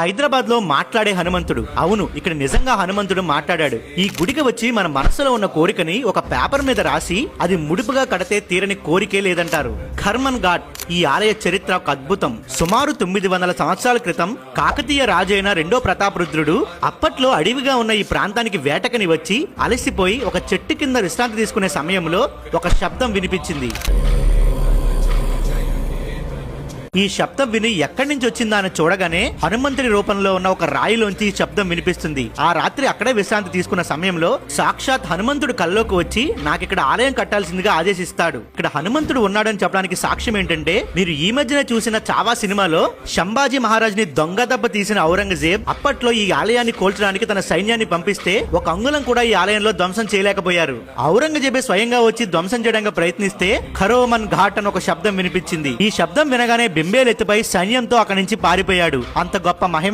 హైదరాబాద్ లో మాట్లాడే హనుమంతుడు. అవును, ఇక్కడ నిజంగా హనుమంతుడు మాట్లాడాడు. ఈ గుడికి వచ్చి మన మనసులో ఉన్న కోరికని ఒక పేపర్ మీద రాసి అది ముడుపుగా కడితే తీరని కోరికే లేదంటారు. ఖర్మన్ ఘాట్ ఈ ఆలయ చరిత్ర ఒక అద్భుతం. సుమారు 900 సంవత్సరాల క్రితం కాకతీయ రాజైన రెండో ప్రతాపరుద్రుడు అప్పట్లో అడవిగా ఉన్న ఈ ప్రాంతానికి వేటకని వచ్చి అలసిపోయి ఒక చెట్టు కింద విశ్రాంతి తీసుకునే సమయంలో ఒక శబ్దం వినిపించింది. ఈ శబ్దం విని ఎక్కడి నుంచి వచ్చిందా అని చూడగానే హనుమంతుడి రూపంలో ఉన్న ఒక రాయిలోంచి ఈ శబ్దం వినిపిస్తుంది. ఆ రాత్రి అక్కడే విశ్రాంతి తీసుకున్న సమయంలో సాక్షాత్ హనుమంతుడు కల్లోకి వచ్చి నాకిక్కడ ఆలయం కట్టాల్సిందిగా ఆదేశిస్తాడు. ఇక్కడ హనుమంతుడు ఉన్నాడని చెప్పడానికి సాక్ష్యం ఏంటంటే, మీరు ఈ మధ్యన చూసిన చావా సినిమాలో సంభాజీ మహారాజుని దొంగ దెబ్బ తీసిన ఔరంగజేబ్ అప్పట్లో ఈ ఆలయాన్ని కోల్చడానికి తన సైన్యాన్ని పంపిస్తే ఒక అంగుళం కూడా ఈ ఆలయంలో ధ్వంసం చేయలేకపోయారు. ఔరంగజేబే స్వయంగా వచ్చి ధ్వంసం చేయడానికి ప్రయత్నిస్తే ఖరోమన్ ఘాట్ అని ఒక శబ్దం వినిపించింది. ఈ శబ్దం వినగానే బెంబేలెత్తిపై సైన్యంతో అక్కడి నుంచి పారిపోయాడు. అంత గొప్ప మహిమ